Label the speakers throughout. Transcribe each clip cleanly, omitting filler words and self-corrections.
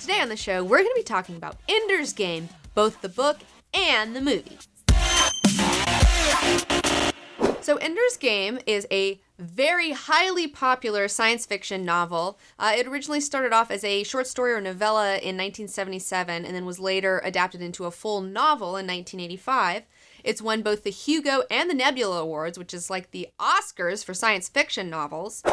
Speaker 1: Today on the show, we're going to be talking about Ender's Game, both the book and the movie. So Ender's Game is a very highly popular science fiction novel. It originally started off as a short story or novella in 1977 and then was later adapted into a full novel in 1985. It's won both the Hugo and the Nebula Awards, which is like the Oscars for science fiction novels.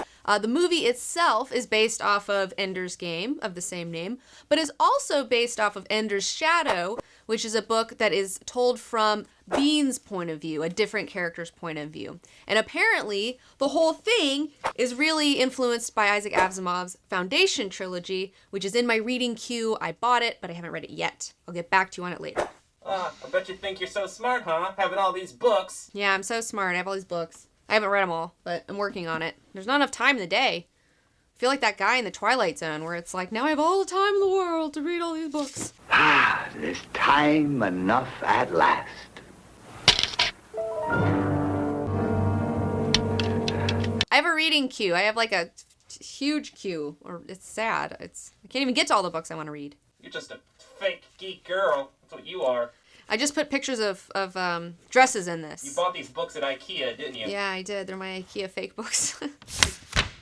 Speaker 1: The movie itself is based off of Ender's Game, of the same name, but is also based off of Ender's Shadow, which is a book that is told from Bean's point of view, a different character's point of view. And apparently, the whole thing is really influenced by Isaac Asimov's Foundation trilogy, which is in my reading queue. I bought it, but I haven't read it yet. I'll get back to you on it later.
Speaker 2: I bet you think you're so smart, huh? Having all these books.
Speaker 1: Yeah, I'm so smart. I have all these books. I haven't read them all, but I'm working on it. There's not enough time in the day. I feel like that guy in the Twilight Zone where it's like, now I have all the time in the world to read all these books.
Speaker 3: There's time enough at last.
Speaker 1: I have a reading queue. I have like a huge queue. Or it's sad. I can't even get to all the books I want to read.
Speaker 2: You're just a fake geek girl. That's what you are.
Speaker 1: I just put pictures of dresses in this.
Speaker 2: You bought these books at IKEA, didn't you?
Speaker 1: Yeah, I did. They're my IKEA fake books.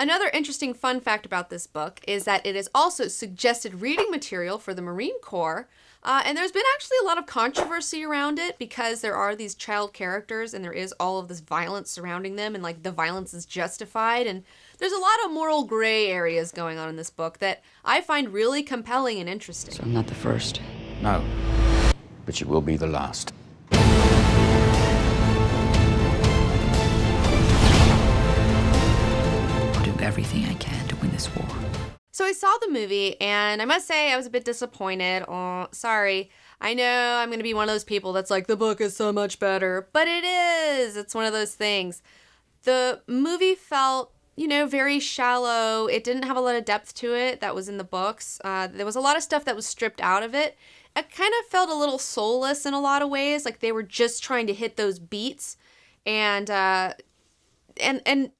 Speaker 1: Another interesting fun fact about this book is that it is also suggested reading material for the Marine Corps. And there's been actually a lot of controversy around it because there are these child characters and there is all of this violence surrounding them and like the violence is justified. And there's a lot of moral gray areas going on in this book that I find really compelling and interesting.
Speaker 4: So I'm not the first.
Speaker 5: No, but you will be the last.
Speaker 4: I'll do everything I can to win this war.
Speaker 1: So I saw the movie, and I must say I was a bit disappointed. Oh, sorry. I know I'm going to be one of those people that's like, the book is so much better. But it is. It's one of those things. The movie felt, very shallow. It didn't have a lot of depth to it that was in the books. There was a lot of stuff that was stripped out of it. It kind of felt a little soulless in a lot of ways. Like they were just trying to hit those beats. And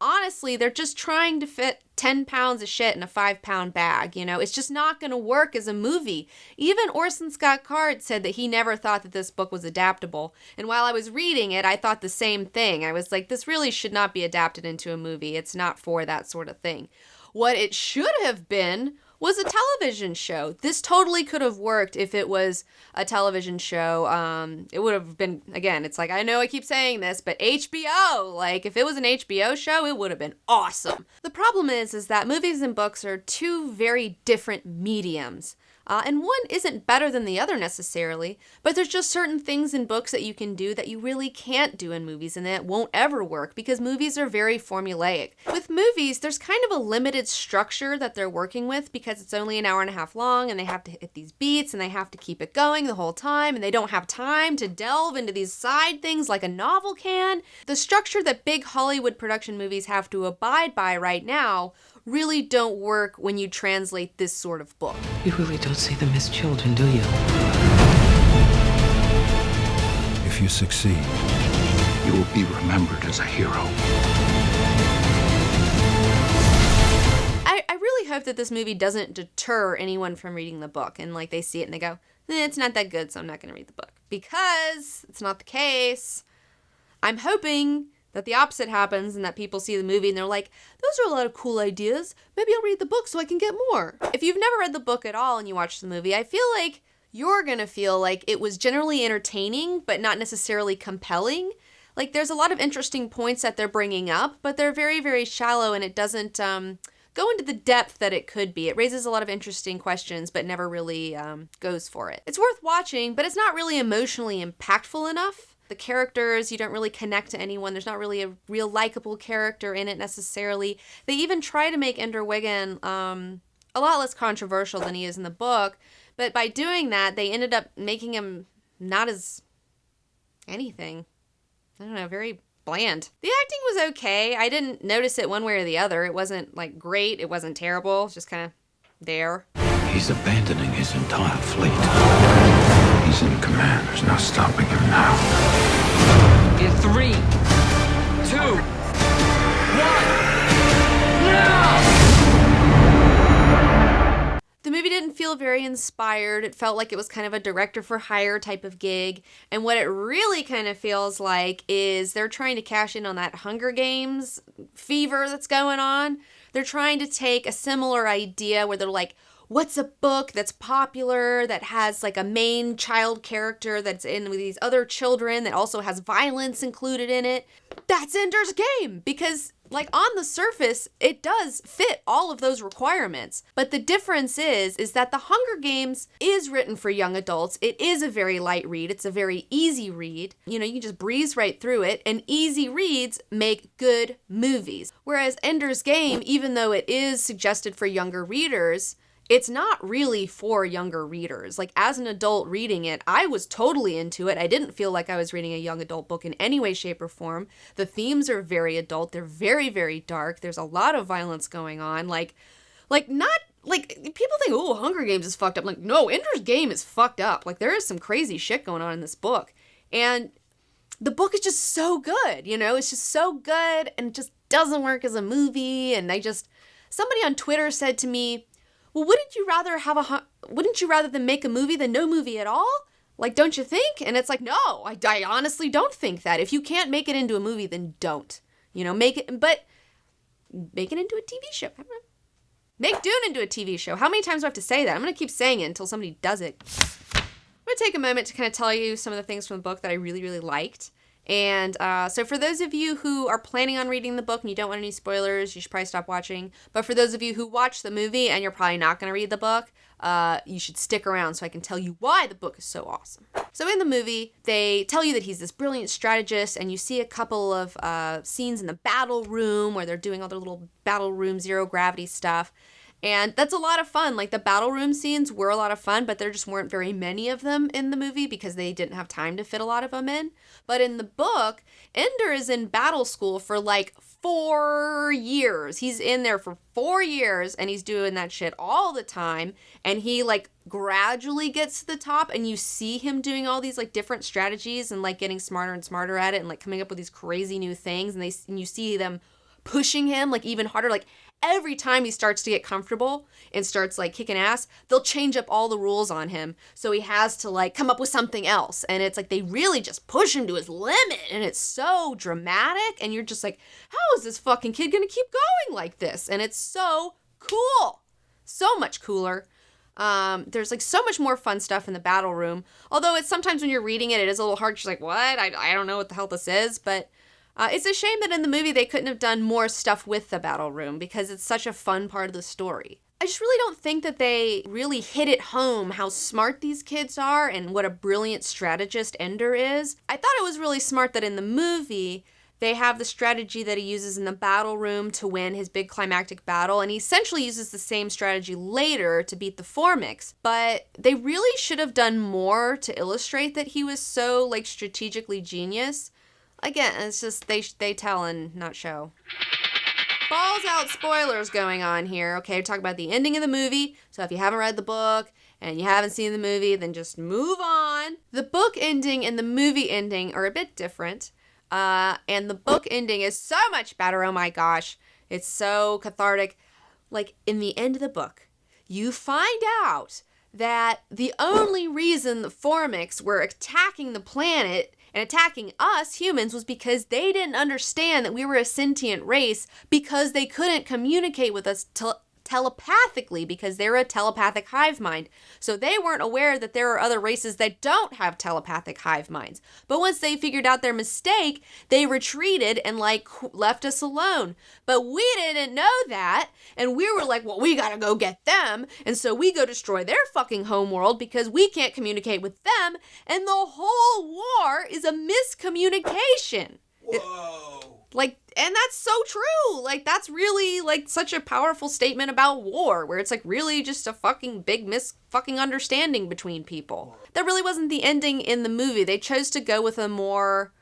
Speaker 1: honestly, they're just trying to fit 10 pounds of shit in a 5-pound bag. It's just not going to work as a movie. Even Orson Scott Card said that he never thought that this book was adaptable. And while I was reading it, I thought the same thing. I was like, this really should not be adapted into a movie. It's not for that sort of thing. What it should have been was a television show. This totally could have worked if it was a television show. It would have been, again, it's like, I know I keep saying this, but HBO, like if it was an HBO show, it would have been awesome. The problem is that movies and books are two very different mediums. And one isn't better than the other necessarily, but there's just certain things in books that you can do that you really can't do in movies and that won't ever work because movies are very formulaic. With movies, there's kind of a limited structure that they're working with because it's only an hour and a half long and they have to hit these beats and they have to keep it going the whole time and they don't have time to delve into these side things like a novel can. The structure that big Hollywood production movies have to abide by right now really don't work when you translate this sort of book.
Speaker 6: You really don't see them as children, do you?
Speaker 7: If you succeed,
Speaker 3: You will be remembered as a hero.
Speaker 1: I really hope that this movie doesn't deter anyone from reading the book and like they see it and they go, it's not that good, so I'm not going to read the book. Because it's not the case. I'm hoping that the opposite happens and that people see the movie and they're like, those are a lot of cool ideas. Maybe I'll read the book so I can get more. If you've never read the book at all and you watch the movie, I feel like you're going to feel like it was generally entertaining, but not necessarily compelling. Like there's a lot of interesting points that they're bringing up, but they're very, very shallow and it doesn't go into the depth that it could be. It raises a lot of interesting questions, but never really goes for it. It's worth watching, but it's not really emotionally impactful enough. The characters, you don't really connect to anyone. There's not really a real likable character in it necessarily. They even try to make Ender Wiggin a lot less controversial than he is in the book, but by doing that, they ended up making him not as anything. I don't know, very bland. The acting was okay. I didn't notice it one way or the other. It wasn't like great. It wasn't terrible. It's just kind of there.
Speaker 3: He's abandoning his entire fleet. He's in command. There's no stopping him now.
Speaker 6: In 3, 2, 1, now!
Speaker 1: The movie didn't feel very inspired. It felt like it was kind of a director for hire type of gig. And what it really kind of feels like is they're trying to cash in on that Hunger Games fever that's going on. They're trying to take a similar idea where they're like, what's a book that's popular, that has like a main child character that's in with these other children that also has violence included in it? That's Ender's Game, because like on the surface, it does fit all of those requirements. But the difference is that The Hunger Games is written for young adults. It is a very light read. It's a very easy read. You know, you can just breeze right through it, and easy reads make good movies. Whereas Ender's Game, even though it is suggested for younger readers, it's not really for younger readers. Like, as an adult reading it, I was totally into it. I didn't feel like I was reading a young adult book in any way, shape, or form. The themes are very adult. They're very, very dark. There's a lot of violence going on. Like not, like, people think, oh, Hunger Games is fucked up. Like, no, Ender's Game is fucked up. Like, there is some crazy shit going on in this book. And the book is just so good, you know? It's just so good, and it just doesn't work as a movie. And somebody on Twitter said to me, well, wouldn't you rather than make a movie than no movie at all? Like, don't you think? And it's like, no, I honestly don't think that. If you can't make it into a movie, then don't. You know, make it into a TV show. I don't know. Make Dune into a TV show. How many times do I have to say that? I'm going to keep saying it until somebody does it. I'm going to take a moment to kind of tell you some of the things from the book that I really, really liked. And so for those of you who are planning on reading the book and you don't want any spoilers, you should probably stop watching. But for those of you who watch the movie and you're probably not going to read the book, you should stick around so I can tell you why the book is so awesome. So in the movie, they tell you that he's this brilliant strategist, and you see a couple of scenes in the battle room where they're doing all their little battle room zero gravity stuff. And that's a lot of fun. Like, the battle room scenes were a lot of fun, but there just weren't very many of them in the movie because they didn't have time to fit a lot of them in. But in the book, Ender is in battle school for like 4 years. He's in there for 4 years, and he's doing that shit all the time. And he like gradually gets to the top, and you see him doing all these like different strategies and like getting smarter and smarter at it and like coming up with these crazy new things. And you see them pushing him like even harder. Like, every time he starts to get comfortable and starts like kicking ass, they'll change up all the rules on him. So he has to like come up with something else. And it's like they really just push him to his limit. And it's so dramatic. And you're just like, how is this fucking kid gonna keep going like this? And it's so cool. So much cooler. There's like so much more fun stuff in the battle room. Although it's sometimes when you're reading it, it is a little hard. You're like, what? I don't know what the hell this is. But it's a shame that in the movie they couldn't have done more stuff with the battle room because it's such a fun part of the story. I just really don't think that they really hit it home how smart these kids are and what a brilliant strategist Ender is. I thought it was really smart that in the movie they have the strategy that he uses in the battle room to win his big climactic battle, and he essentially uses the same strategy later to beat the Formics. But they really should have done more to illustrate that he was so like strategically genius. Again, it's just they tell and not show. Balls out spoilers going on here. Okay, we're talking about the ending of the movie. So if you haven't read the book and you haven't seen the movie, then just move on. The book ending and the movie ending are a bit different. And the book ending is so much better. Oh my gosh. It's so cathartic. Like, in the end of the book, you find out that the only reason the Formics were attacking the planet and attacking us humans was because they didn't understand that we were a sentient race because they couldn't communicate with us telepathically because they're a telepathic hive mind. So they weren't aware that there are other races that don't have telepathic hive minds. But once they figured out their mistake, they retreated and like left us alone. But we didn't know that. And we were like, well, we gotta go get them. And so we go destroy their fucking homeworld because we can't communicate with them. And the whole war is a miscommunication. Whoa. And that's so true. Like, that's really, like, such a powerful statement about war, where it's, like, really just a fucking big fucking understanding between people. That really wasn't the ending in the movie. They chose to go with a more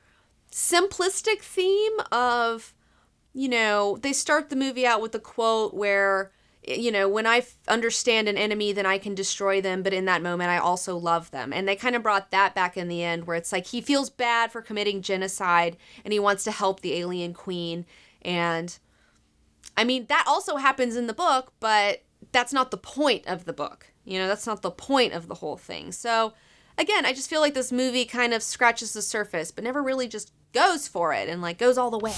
Speaker 1: simplistic theme of, you know, they start the movie out with a quote where, you know, when I understand an enemy, then I can destroy them, but in that moment, I also love them. And they kind of brought that back in the end, where it's like he feels bad for committing genocide, and he wants to help the alien queen. And, I mean, that also happens in the book, but that's not the point of the book. You know, that's not the point of the whole thing. So, again, I just feel like this movie kind of scratches the surface, but never really just goes for it and, like, goes all the way.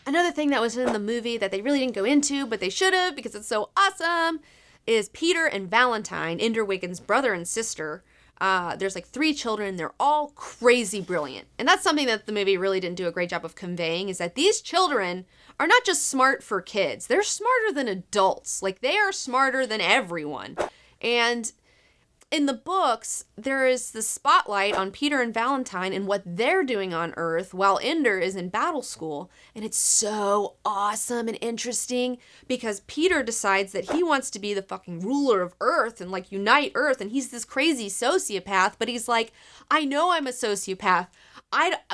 Speaker 1: Another thing that was in the movie that they really didn't go into, but they should have because it's so awesome, is Peter and Valentine, Ender Wiggins' brother and sister. There's like 3 children. They're all crazy brilliant. And that's something that the movie really didn't do a great job of conveying, is that these children are not just smart for kids. They're smarter than adults. Like, they are smarter than everyone. And in the books, there is the spotlight on Peter and Valentine and what they're doing on Earth while Ender is in battle school. And it's so awesome and interesting because Peter decides that he wants to be the fucking ruler of Earth and, like, unite Earth. And he's this crazy sociopath, but he's like, I know I'm a sociopath.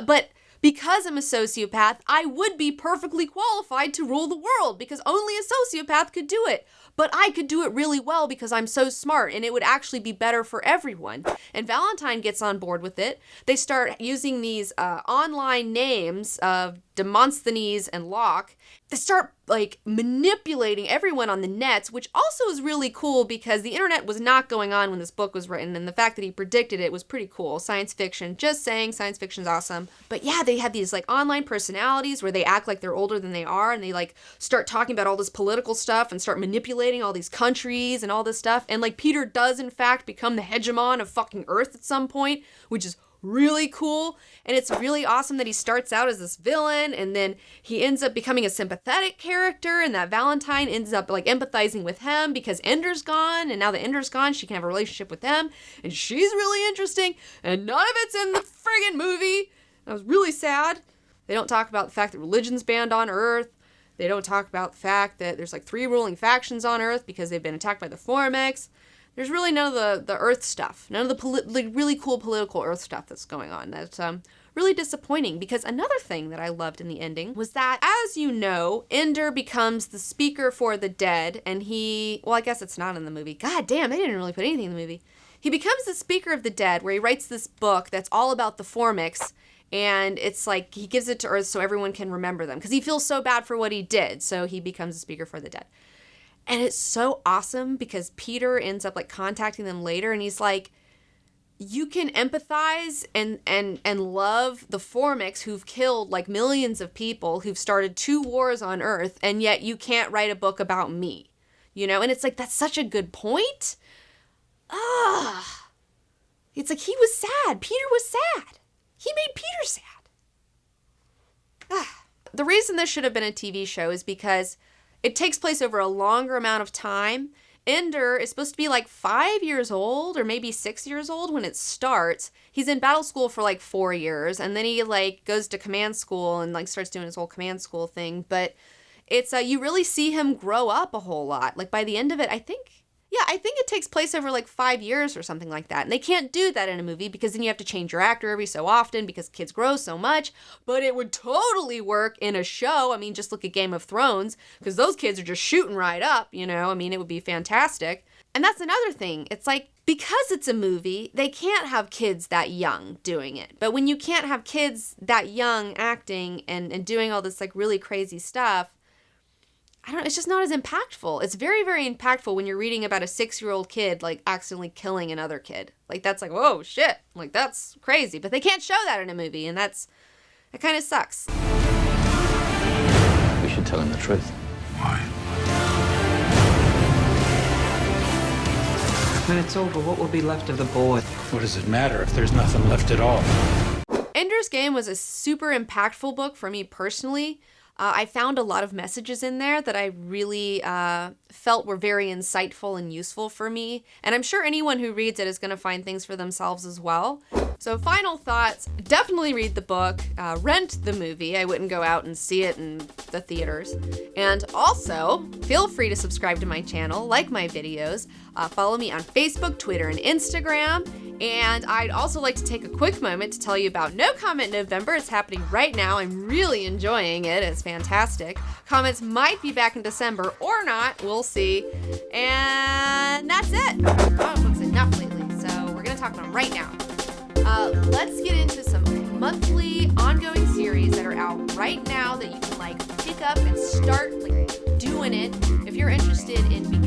Speaker 1: But because I'm a sociopath, I would be perfectly qualified to rule the world because only a sociopath could do it. But I could do it really well because I'm so smart and it would actually be better for everyone. And Valentine gets on board with it. They start using these online names of Demosthenes and Locke. They start, like, manipulating everyone on the nets, which also is really cool because the internet was not going on when this book was written, and the fact that he predicted it was pretty cool. Science fiction, just saying, science fiction's awesome. But yeah, they have these, like, online personalities where they act like they're older than they are, and they, like, start talking about all this political stuff and start manipulating all these countries and all this stuff. And, like, Peter does, in fact, become the hegemon of fucking Earth at some point, which is really cool. And it's really awesome that he starts out as this villain and then he ends up becoming a sympathetic character, and that Valentine ends up, like, empathizing with him because Ender's gone, and now that Ender's gone, she can have a relationship with him, and she's really interesting, and none of it's in the friggin' movie. I was really sad. They don't talk about the fact that religion's banned on Earth. They don't talk about the fact that there's, like, 3 ruling factions on Earth because they've been attacked by the Formex. There's really none of the Earth stuff. None of the really cool political Earth stuff that's going on. That's really disappointing because another thing that I loved in the ending was that, as you know, Ender becomes the speaker for the dead, and I guess it's not in the movie. God damn, they didn't really put anything in the movie. He becomes the speaker of the dead, where he writes this book that's all about the Formex, and it's like he gives it to Earth so everyone can remember them because he feels so bad for what he did, so he becomes the speaker for the dead. And it's so awesome because Peter ends up, like, contacting them later, and he's like, you can empathize and love the Formex who've killed, like, millions of people, who've started 2 wars on Earth, and yet you can't write a book about me, you know? And it's like, that's such a good point. It's like, he was sad. Peter was sad. He made Peter sad. The reason this should have been a TV show is because it takes place over a longer amount of time. Ender is supposed to be like 5 years old or maybe 6 years old when it starts. He's in battle school for like 4 years, and then he, like, goes to command school and, like, starts doing his whole command school thing. But it's you really see him grow up a whole lot. Like, by the end of it, I think it takes place over like 5 years or something like that. And they can't do that in a movie because then you have to change your actor every so often because kids grow so much. But it would totally work in a show. I mean, just look at Game of Thrones because those kids are just shooting right up, you know? I mean, it would be fantastic. And that's another thing. It's like, because it's a movie, they can't have kids that young doing it. But when you can't have kids that young acting and doing all this, like, really crazy stuff, it's just not as impactful. It's very, very impactful when you're reading about a 6-year-old kid, like, accidentally killing another kid. Like, that's like, whoa, shit. Like, that's crazy. But they can't show that in a movie, and it kind of sucks.
Speaker 5: We should tell him the truth.
Speaker 3: Why?
Speaker 6: When it's over, what will be left of the boy?
Speaker 3: What does it matter if there's nothing left at all?
Speaker 1: Ender's Game was a super impactful book for me personally. I found a lot of messages in there that I really felt were very insightful and useful for me. And I'm sure anyone who reads it is going to find things for themselves as well. So final thoughts, definitely read the book, rent the movie. I wouldn't go out and see it in the theaters. And also, feel free to subscribe to my channel, like my videos, follow me on Facebook, Twitter, and Instagram. And I'd also like to take a quick moment to tell you about No Comment November. It's happening right now. I'm really enjoying it. It's fantastic. Comments might be back in December or not. We'll see. And that's it. Comic books enough lately, so we're going to talk about them right now.